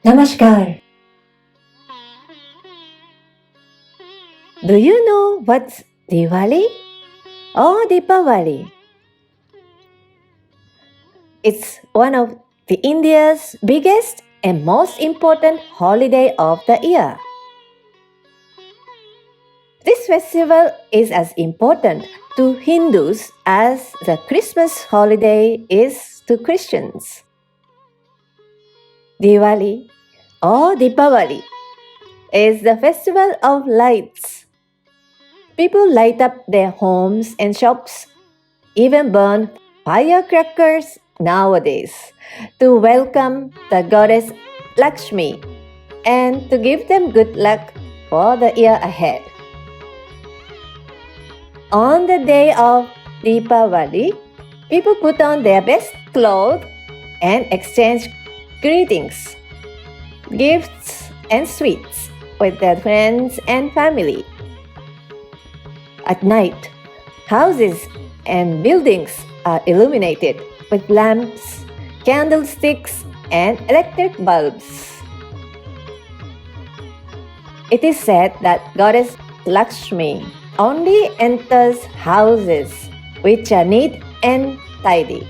Namaskar. Do you know what's Diwali or Deepavali? It's one of the India's biggest and most important holiday of the year. This festival is as important to Hindus as the Christmas holiday is to Christians. Diwali or Deepavali is the festival of lights. People light up their homes and shops, even burn firecrackers nowadays to welcome the goddess Lakshmi and to give them good luck for the year ahead. On the day of Deepavali, people put on their best clothes and exchange greetings, gifts, and sweets with their friends and family. At night, houses and buildings are illuminated with lamps, candlesticks, and electric bulbs. It is said that Goddess Lakshmi only enters houses which are neat and tidy.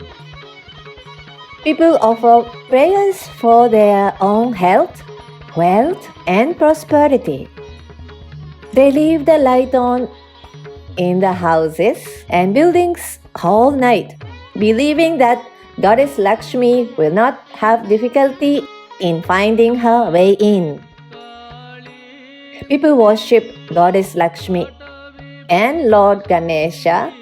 People offer prayers for their own health, wealth, and prosperity. They leave the light on in the houses and buildings all night, believing that Goddess Lakshmi will not have difficulty in finding her way in. People worship Goddess Lakshmi and Lord Ganesha,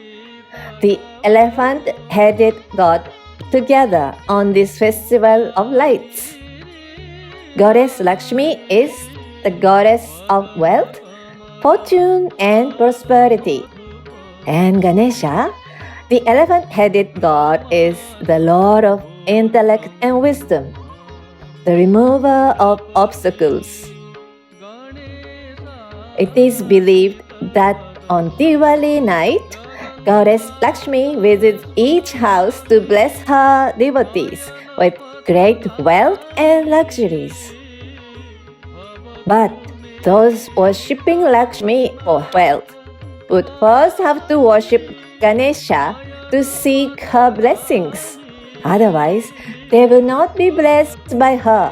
the elephant-headed god, together on this festival of lights. Goddess Lakshmi is the goddess of wealth, fortune, and prosperity. And Ganesha, the elephant-headed god, is the lord of intellect and wisdom, the remover of obstacles. It is believed that on Diwali night, Goddess Lakshmi visits each house to bless her devotees with great wealth and luxuries. But those worshipping Lakshmi for wealth would first have to worship Ganesha to seek her blessings. Otherwise, they will not be blessed by her.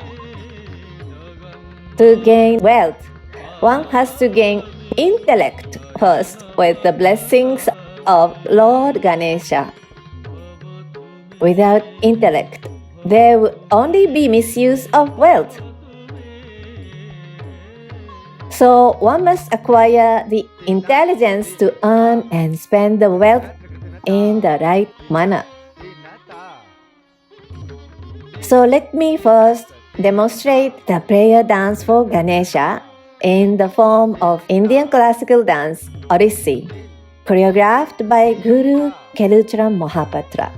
To gain wealth, one has to gain intellect first with the blessings of Lord Ganesha. Without intellect, there will only be misuse of wealth. So one must acquire the intelligence to earn and spend the wealth in the right manner. So let me first demonstrate the prayer dance for Ganesha in the form of Indian classical dance Odissi, choreographed by Guru Kelucharan Mohapatra.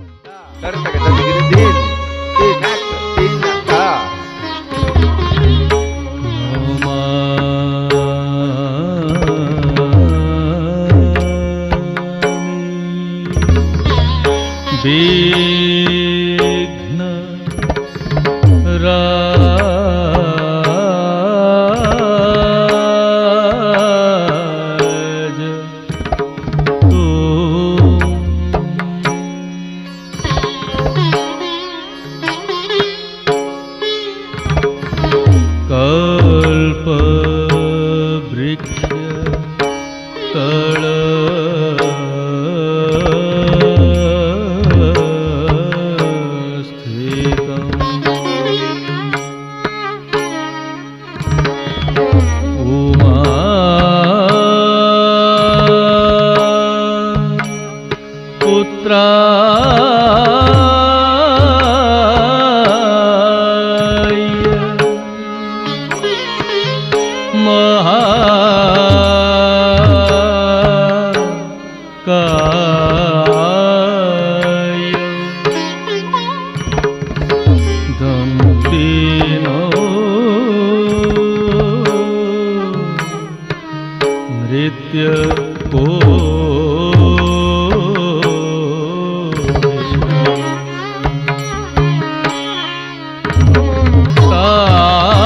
सा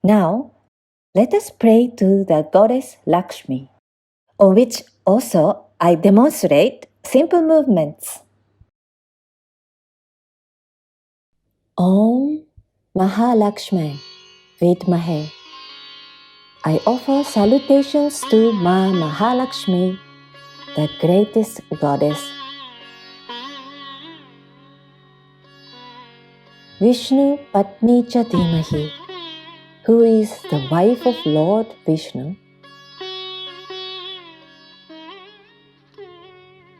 Now, let us pray to the goddess Lakshmi, on which also I demonstrate simple movements. Om Mahalakshmi Vidmahe. I offer salutations to Ma Mahalakshmi, the greatest goddess. Vishnu Patni Cha Dhimahi, who is the wife of Lord Vishnu.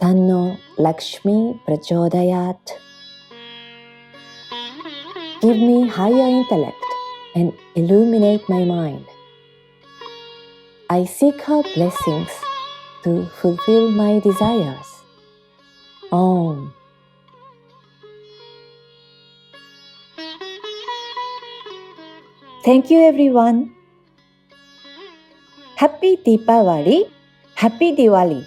Tanno Lakshmi Prachodayat. Give me higher intellect and illuminate my mind. I seek her blessings to fulfill my desires. Om. Thank you, everyone. Happy Deepavali. Happy Diwali.